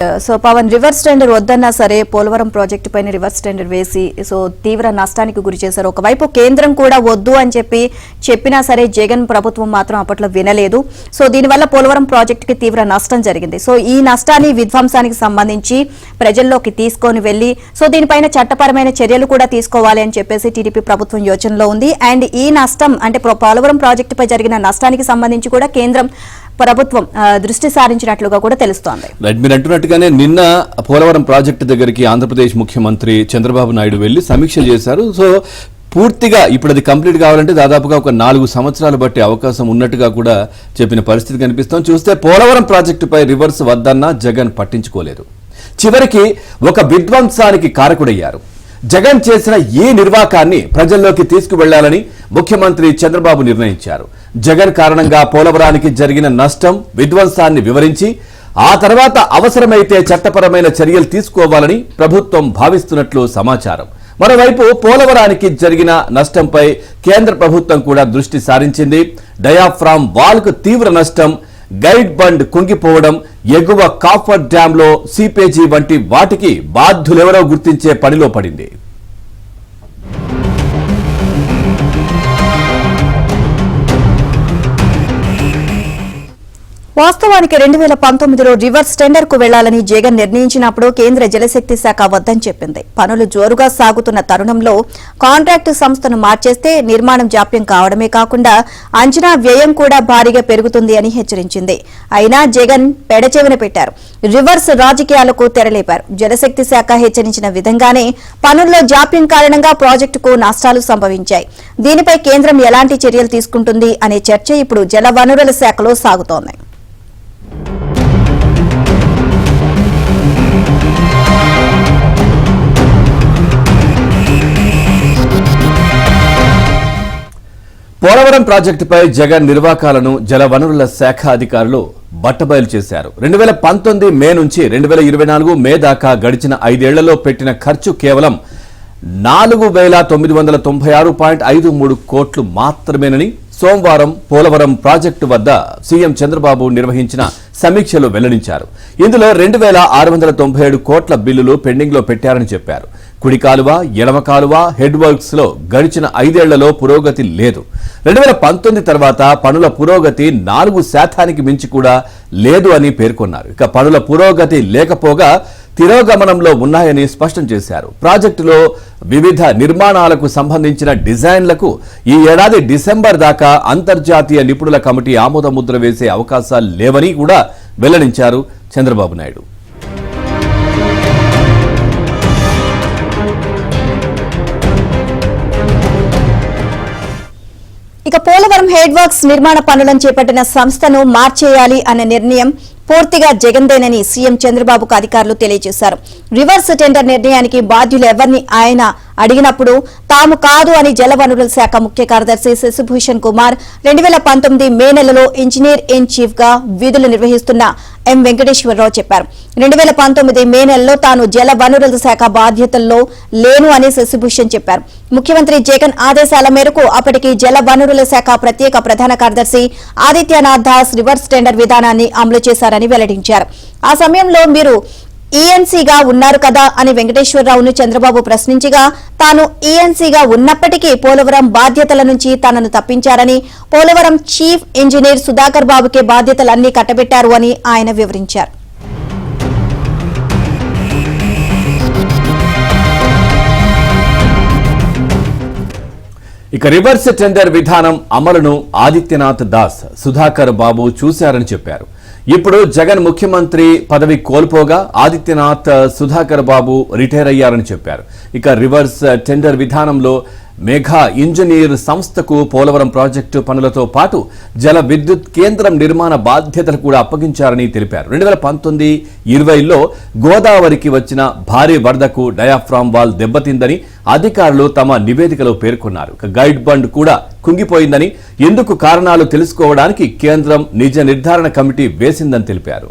So Pawan, reverse tender వద్దన్నా సరే Polavaram project పైన రివర్స్ టెండర్ వేసి సో తీవ్ర నష్టానికి గురి చేశారు. ఒకవైపు కేంద్రం కూడా వద్దు అని చెప్పినా సరే జగన్ ప్రభుత్వం మాత్రం అప్పట్లో వినలేదు. సో దీనివల్ల పోలవరం ప్రాజెక్టుకి తీవ్ర నష్టం జరిగింది. సో ఈ నష్టాన్ని విధ్వంసానికి సంబంధించి ప్రజల్లోకి తీసుకొని వెళ్లి సో దీనిపైన చట్టపరమైన చర్యలు కూడా తీసుకోవాలి అని చెప్పేసి టీడీపీ ప్రభుత్వం యోచనలో ఉంది. అండ్ ఈ నష్టం అంటే పోలవరం ప్రాజెక్టుపై జరిగిన నష్టానికి సంబంధించి కూడా కేంద్రం ప్రభుత్వం దృష్టి సారించినట్లుగా కూడా తెలుస్తోంది. మీరు అంటున్నట్టుగానే నిన్న పోలవరం ప్రాజెక్టు దగ్గరికి ఆంధ్రప్రదేశ్ ముఖ్యమంత్రి చంద్రబాబు నాయుడు వెళ్లి సమీక్ష చేశారు. సో పూర్తిగా ఇప్పుడు అది కంప్లీట్ కావాలంటే దాదాపుగా ఒక 4 సంవత్సరాలు బట్టి అవకాశం ఉన్నట్టుగా కూడా చెప్పిన పరిస్థితి కనిపిస్తోంది. చూస్తే పోలవరం ప్రాజెక్టుపై రివర్స్ వద్దన్నా జగన్ పట్టించుకోలేదు. చివరికి ఒక విధ్వంసానికి కారకుడయ్యారు. జగన్ చేసిన ఈ నిర్వాకాన్ని ప్రజల్లోకి తీసుకువెళ్లాలని ముఖ్యమంత్రి చంద్రబాబు నిర్ణయించారు. జగన్ కారణంగా పోలవరానికి జరిగిన నష్టం, విధ్వంసాన్ని వివరించి ఆ తర్వాత అవసరమైతే చట్టపరమైన చర్యలు తీసుకోవాలని ప్రభుత్వం భావిస్తున్నట్లు సమాచారం. మరోవైపు పోలవరానికి జరిగిన నష్టంపై కేంద్ర ప్రభుత్వం కూడా దృష్టి సారించింది. డయాఫ్రామ్ వాల్కు తీవ్ర నష్టం, గైడ్ బండ్ కుంగిపోవడం, ఎగువ కాఫర్ డ్యామ్ లో సీపేజీ వంటి వాటికి బాధ్యులెవరో గుర్తించే పనిలో పడింది. వాస్తవానికి 2019లో రివర్స్ టెండర్ కు వెళ్లాలని జగన్ నిర్ణయించినప్పుడు కేంద్ర జలశక్తి శాఖ వద్దని చెప్పింది. పనులు జోరుగా సాగుతున్న తరుణంలో కాంట్రాక్టు సంస్థను మార్చేస్తే నిర్మాణం జాప్యం కావడమే కాకుండా అంచనా వ్యయం కూడా భారీగా పెరుగుతుంది అని హెచ్చరించింది. అయినా జగన్ పెడచెవిన పెట్టారు. రివర్స్ రాజకీయాలకు తెరలేపారు. జలశక్తి శాఖ హెచ్చరించిన విధంగానే పనుల్లో జాప్యం కారణంగా ప్రాజెక్టుకు నష్టాలు సంభవించాయి. దీనిపై కేంద్రం ఎలాంటి చర్యలు తీసుకుంటుంది అనే చర్చ ఇప్పుడు జలవనరుల శాఖలో సాగుతోంది. పోలవరం ప్రాజెక్టుపై జగన్ నిర్వాకాలను జలవనరుల శాఖ అధికారులు బట్టబయలు చేశారు. 2019 మే నుంచి 2024 మే దాకా గడిచిన 5 ఏళ్లలో పెట్టిన ఖర్చు కేవలం 4,996.53 కోట్లు మాత్రమేనని సోమవారం పోలవరం ప్రాజెక్టు వద్ద సీఎం చంద్రబాబు నిర్వహించిన సమీక్షలో వెల్లడించారు. ఇందులో 2,697 కోట్ల బిల్లులు పెండింగ్ లో పెట్టారని చెప్పారు. కుడి కాలువ, ఎడమ కాలువ, హెడ్ వర్క్స్ లో గడిచిన 5 ఏళ్లలో పురోగతి లేదు. 2019 తర్వాత పనుల పురోగతి 4% మించి కూడా లేదు అని పేర్కొన్నారు. ఇక పనుల పురోగతి లేకపోగా తిరోగమనంలో ఉన్నాయని స్పష్టం చేశారు. ప్రాజెక్టులో వివిధ నిర్మాణాలకు సంబంధించిన డిజైన్లకు ఈ ఏడాది డిసెంబర్ దాకా అంతర్జాతీయ నిపుణుల కమిటీ ఆమోద ముద్ర వేసే అవకాశాలు లేవని కూడా వెల్లడించారు చంద్రబాబు నాయుడు. ఇక పోలవరం హెడ్ వర్క్స్ నిర్మాణ పనులను చేపట్టిన సంస్థను మార్చేయాలి అనే నిర్ణయం పూర్తిగా జగన్దేనని సీఎం చంద్రబాబుకు అధికారులు తెలియజేశారు. రివర్స్ టెండర్ నిర్ణయానికి బాధ్యులు ఎవరిని ఆయన అడిగినప్పుడు తాము కాదు అని జలవనరుల శాఖ ముఖ్య కార్యదర్శి శశిభూషణ్ కుమార్ 2019 మే నెలలో ఇంజనీర్ ఇన్ చీఫ్ గా విధులు నిర్వహిస్తున్న ఎం వెంకటేశ్వరరావు చెప్పారు. 2019 మే నెలలో తాను జలవనరుల శాఖ బాధ్యతల్లో లేను అని శశిభూషణ్ చెప్పారు. ముఖ్యమంత్రి జగన్ ఆదేశాల మేరకు అప్పటికి జలవనరుల శాఖ ప్రత్యేక ప్రధాన కార్యదర్శి ఆదిత్యనాథ్ దాస్ రివర్స్ టెండర్ విధానాన్ని అమలు చేశారని వెల్లడించారు. ఆ సమయంలో మీరు ఈఎన్సీగా ఉన్నారు కదా అని వెంకటేశ్వరరావును చంద్రబాబు ప్రశ్నించగా తాను ఈఎన్సీగా ఉన్నప్పటికీ పోలవరం బాధ్యతల నుంచి తనను తప్పించారని, పోలవరం చీఫ్ ఇంజనీర్ సుధాకర్ బాబుకే బాధ్యతలన్నీ కట్టబెట్టారు అని ఆయన వివరించారు. ఇక రివర్స్ టెండర్ విధానం అమలును ఆదిత్యనాథ్ దాస్, సుధాకర్ బాబు చూశారని చెప్పారు. ఇప్పుడు జగన్ ముఖ్యమంత్రి పదవి కోల్పోగా ఆదిత్యనాథ్, సుధాకర్ బాబు రిటైర్ అయ్యారని చెప్పారు. ఇక రివర్స్ టెండర్ విధానంలో మేఘా ఇంజనీర్ సంస్థకు పోలవరం ప్రాజెక్టు పనులతో పాటు జల విద్యుత్ కేంద్రం నిర్మాణ బాధ్యతలు కూడా అప్పగించారని తెలిపారు. 2019-20లో గోదావరికి వచ్చిన భారీ వరదకు డయాఫ్రామ్ వాల్ దెబ్బతిందని అధికారులు తమ నివేదికలో పేర్కొన్నారు. గైడ్ బండ్ కూడా కుంగిపోయిందని, ఎందుకు కారణాలు తెలుసుకోవడానికి కేంద్రం నిజ నిర్ధారణ కమిటీ వేసిందని తెలిపారు.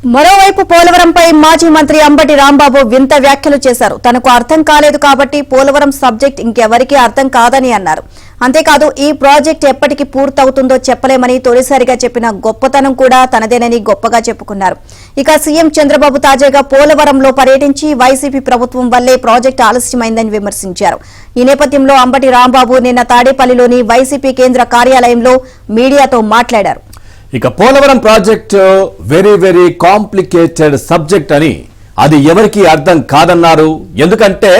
మరోవైపు పోలవరంపై మాజీ మంత్రి అంబటి రాంబాబు వింత వ్యాఖ్యలు చేశారు. తనకు అర్థం కాలేదు కాబట్టి పోలవరం సబ్జెక్ట్ ఇంకెవరికీ అర్థం కాదని అన్నారు. అంతేకాదు ఈ ప్రాజెక్ట్ ఎప్పటికి పూర్తవుతుందో చెప్పలేమని తొలిసారిగా చెప్పిన గొప్పతనం కూడా తనదేనని గొప్పగా చెప్పుకున్నారు. ఇక సీఎం చంద్రబాబు తాజాగా పోలవరంలో పర్యటించి వైసీపీ ప్రభుత్వం వల్లే ప్రాజెక్టు ఆలస్యమైందని విమర్శించారు. ఈ నేపథ్యంలో అంబటి రాంబాబు నిన్న తాడేపల్లిలోని వైసీపీ కేంద్ర కార్యాలయంలో మీడియాతో మాట్లాడారు. ఇక Polavaram project very complicated subject అని, అది ఎవరికి అర్థం కాదన్నారు. ఎందుకంటే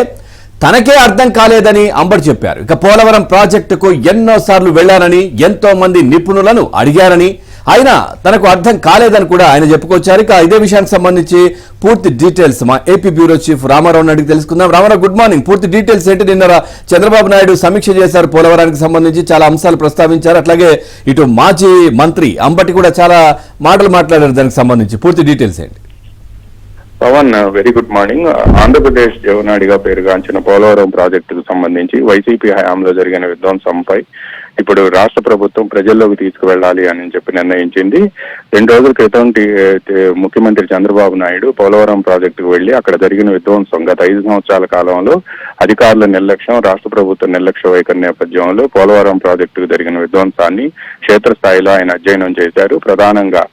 తనకే అర్థం కాలేదని అంబటి చెప్పారు. ఇక పోలవరం ప్రాజెక్టుకు ఎన్నోసార్లు వెళ్లారని, ఎంతో మంది నిపుణులను అడిగారని, అయినా తనకు అర్థం కాలేదని కూడా ఆయన చెప్పుకొచ్చారు. ఇక ఇదే విషయానికి సంబంధించి పూర్తి డీటెయిల్స్ మా ఏపీ బ్యూరో చీఫ్ రామారావు అడిగి తెలుసుకుందాం. Ramarao, good morning. పూర్తి డీటెయిల్స్ ఏంటి? నిన్న చంద్రబాబు నాయుడు సమీక్ష చేశారు, పోలవరానికి సంబంధించి చాలా అంశాలు ప్రస్తావించారు. అట్లాగే ఇటు మాజీ మంత్రి అంబటి కూడా చాలా మాటలు మాట్లాడారు. దానికి సంబంధించి పూర్తి డీటెయిల్స్ ఏంటి? Pawan, very good morning. Andhra Pradesh జీవనాడిగా పేరుగాంచిన పోలవరం ప్రాజెక్టుకు సంబంధించి వైసీపీ హయాంలో జరిగిన విధ్వంసంపై ఇప్పుడు రాష్ట్ర ప్రభుత్వం ప్రజల్లోకి తీసుకువెళ్లాలి అని చెప్పి నిర్ణయించింది. 2 రోజుల క్రితం ముఖ్యమంత్రి చంద్రబాబు నాయుడు పోలవరం ప్రాజెక్టుకు వెళ్లి అక్కడ జరిగిన విధ్వంసం, గత 5 సంవత్సరాల కాలంలో అధికారుల నిర్లక్ష్యం, రాష్ట్ర ప్రభుత్వం నిర్లక్ష్య వైఖరి నేపథ్యంలో పోలవరం ప్రాజెక్టుకు జరిగిన విధ్వంసాన్ని క్షేత్రస్థాయిలో ఆయన అధ్యయనం చేశారు. ప్రధానంగా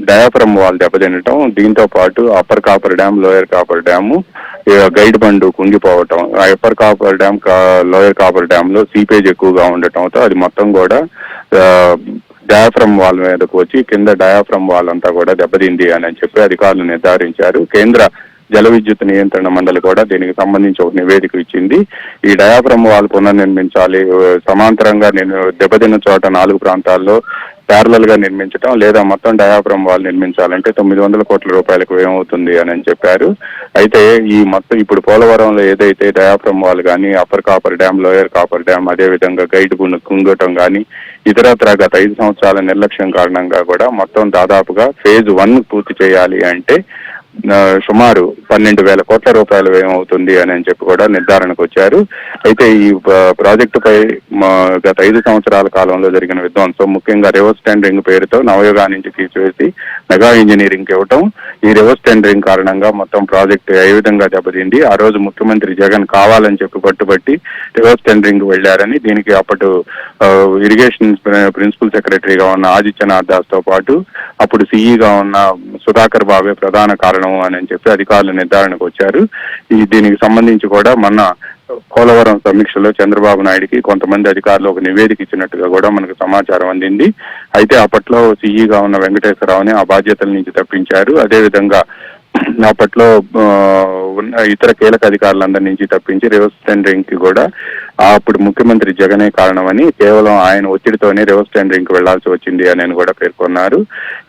డయాఫ్రమ్ వాల్ దెబ్బతినటం, దీంతో పాటు upper coffer dam, lower coffer dam, guide bund కుంగిపోవటం, upper coffer dam, lower coffer dam లో సీపేజ్ ఎక్కువగా ఉండటంతో అది మొత్తం కూడా డయాఫ్రమ్ వాల్ మీదకు వచ్చి కింద డయాఫ్రమ్ వాల్ అంతా కూడా దెబ్బతింది అని చెప్పి అధికారులు నిర్ధారించారు. కేంద్ర జల విద్యుత్ నియంత్రణ మండలి కూడా దీనికి సంబంధించి ఒక నివేదిక ఇచ్చింది. ఈ డయాఫ్రమ్ వాల్ పునర్నిర్మించాలి, సమాంతరంగా దెబ్బతిన్న చోట 4 ప్రాంతాల్లో ప్యారలల్ గా నిర్మించడం, లేదా మొత్తం డయాఫ్రమ్ వాల్ నిర్మించాలంటే 900 కోట్ల రూపాయలకు ఏమవుతుంది అని చెప్పారు. అయితే ఈ మొత్తం ఇప్పుడు పోలవరంలో ఏదైతే డయాఫ్రమ్ వాల్ కానీ, upper coffer dam, lower coffer dam, అదేవిధంగా గైడ్ కుంగటం కానీ ఇతరత్ర గత 5 సంవత్సరాల నిర్లక్ష్యం కారణంగా కూడా మొత్తం దాదాపుగా ఫేజ్ 1 పూర్తి చేయాలి అంటే సుమారు 12,000 కోట్ల రూపాయలు ఏమవుతుంది అని చెప్పి కూడా నిర్ధారణకు వచ్చారు. అయితే ఈ ప్రాజెక్టుపై గత 5 సంవత్సరాల కాలంలో జరిగిన విధ్వంసం, ముఖ్యంగా రివర్స్ టెండరింగ్ పేరుతో నవయుగా నుంచి తీసివేసి మెగా ఇంజనీరింగ్ ఇవ్వటం, ఈ రివర్స్ టెండరింగ్ కారణంగా మొత్తం ప్రాజెక్టు ఏ విధంగా దెబ్బతింది. ఆ రోజు ముఖ్యమంత్రి జగన్ కావాలని చెప్పి పట్టుబట్టి రివర్స్ టెండరింగ్ వెళ్లారని, దీనికి అప్పటి ఇరిగేషన్ ప్రిన్సిపల్ సెక్రటరీగా ఉన్న ఆదిత్యనాథ్ దాస్ తో పాటు అప్పుడు సిఈగా ఉన్న సుధాకర్ బాబే ప్రధాన కారణం అని చెప్పి అధికారులు నిర్ధారణకు వచ్చారు. దీనికి సంబంధించి కూడా మొన్న పోలవరం సమీక్షలో చంద్రబాబు నాయుడికి కొంతమంది అధికారులు ఒక నివేదిక ఇచ్చినట్టుగా కూడా మనకు సమాచారం అందింది. అయితే అప్పట్లో సిఈగా ఉన్న వెంకటేశ్వరరావుని ఆ బాధ్యతల నుంచి తప్పించారు. అదేవిధంగా అప్పట్లో ఉన్న ఇతర కీలక అధికారులందరి నుంచి తప్పించి రివర్స్ టెండరింగ్ కి కూడా అప్పుడు ముఖ్యమంత్రి జగనే కారణమని, కేవలం ఆయన ఒత్తిడితోనే రివర్స్ టెండరింగ్ కి వెళ్లాల్సి వచ్చింది అని కూడా పేర్కొన్నారు.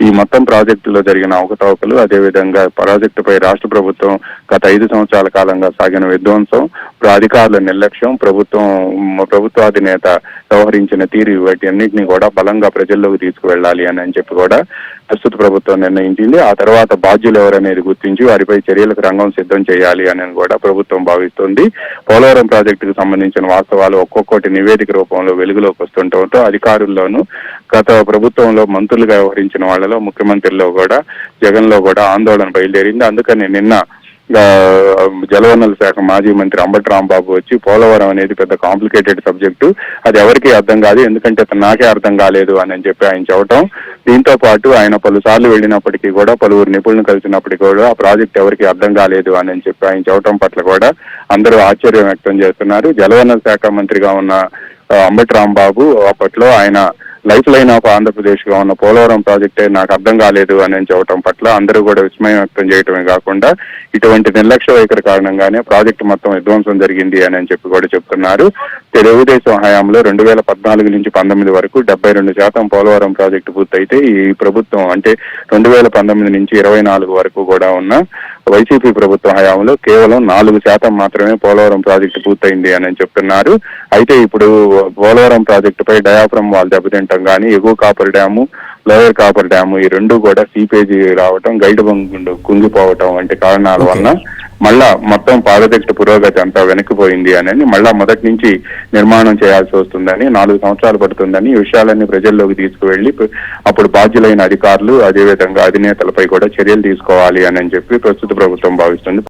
ఈ మొత్తం ప్రాజెక్టులో జరిగిన అవకతవకలు, అదేవిధంగా ప్రాజెక్టుపై రాష్ట్ర ప్రభుత్వం గత 5 సంవత్సరాల కాలంగా సాగిన విధ్వంసం, అధికారుల నిర్లక్ష్యం, ప్రభుత్వాధినేత వ్యవహరించిన తీరు, వాటి అన్నింటినీ కూడా బలంగా ప్రజల్లోకి తీసుకువెళ్లాలి అని చెప్పి కూడా ప్రస్తుత ప్రభుత్వం నిర్ణయించింది. ఆ తర్వాత బాధ్యులు ఎవరనేది గుర్తించి వారిపై చర్యలకు రంగం సిద్ధం చేయాలి అని కూడా ప్రభుత్వం భావిస్తోంది. పోలవరం ప్రాజెక్టుకు సంబంధించిన వాస్తవాలు ఒక్కొక్కటి నివేదిక రూపంలో వెలుగులోకి వస్తుండటంతో అధికారుల్లోనూ గత ప్రభుత్వంలో మంత్రులుగా వ్యవహరించిన వాళ్లలో ముఖ్యమంత్రిలో కూడా జగన్ లో కూడా ఆందోళన బయలుదేరింది. అందుకని నిన్న జలవనరుల శాఖ మాజీ మంత్రి అంబటి రాంబాబు వచ్చి పోలవరం అనేది పెద్ద కాంప్లికేటెడ్ సబ్జెక్టు, అది ఎవరికి అర్థం కాదు, ఎందుకంటే నాకే అర్థం కాలేదు అని చెప్పి ఆయన చెప్పడం. దీంతో పాటు ఆయన పలుసార్లు వెళ్ళినప్పటికీ కూడా, పలువురు నిపుణులు కలిసినప్పటికీ కూడా ఆ ప్రాజెక్ట్ ఎవరికి అర్థం కాలేదు అని చెప్పి ఆయన చెప్పడం పట్ల కూడా అందరూ ఆశ్చర్యం వ్యక్తం చేస్తున్నారు. జలవనరుల శాఖ మంత్రిగా ఉన్న అంబటి రాంబాబు అప్పట్లో ఆయన లైఫ్ లైన్ ఆఫ్ ఆంధ్రప్రదేశ్ గా ఉన్న పోలవరం ప్రాజెక్టే నాకు అర్థం కాలేదు అని చెప్పడం పట్ల అందరూ కూడా విస్మయం వ్యక్తం చేయటమే కాకుండా, ఇటువంటి నిర్లక్ష్య వైఖరి కారణంగానే ప్రాజెక్టు మొత్తం విధ్వంసం జరిగింది అని చెప్పి కూడా చెప్తున్నారు. తెలుగుదేశం హయాంలో 2014 నుంచి 19 వరకు 72% పోలవరం ప్రాజెక్టు పూర్తయితే, ఈ ప్రభుత్వం అంటే 2019 నుంచి 24 వరకు కూడా ఉన్న వైసీపీ ప్రభుత్వ హయాంలో కేవలం 4% మాత్రమే పోలవరం ప్రాజెక్టు పూర్తయింది అని చెప్తున్నారు. అయితే ఇప్పుడు పోలవరం ప్రాజెక్టుపై డయాఫ్రమ్ వాల్ దెబ్బతింటం కానీ, ఎగువ coffer dam, lower coffer dam ఈ రెండు కూడా సీపేజీ రావటం, గైడ్ బంగుండు కుంగిపోవటం వంటి కారణాల వలన మళ్ళా మొత్తం ప్రాజెక్టు పురోగతి అంతా వెనక్కిపోయింది అని మళ్ళా మొదటి నుంచి నిర్మాణం చేయాల్సి వస్తుందని, 4 సంవత్సరాలు పడుతుందని, ఈ విషయాలన్నీ ప్రజల్లోకి తీసుకువెళ్లి అప్పుడు బాధ్యులైన అధికారులు అదేవిధంగా అధినేతలపై కూడా చర్యలు తీసుకోవాలి అని చెప్పి ప్రస్తుత ప్రభుత్వం భావిస్తుంది.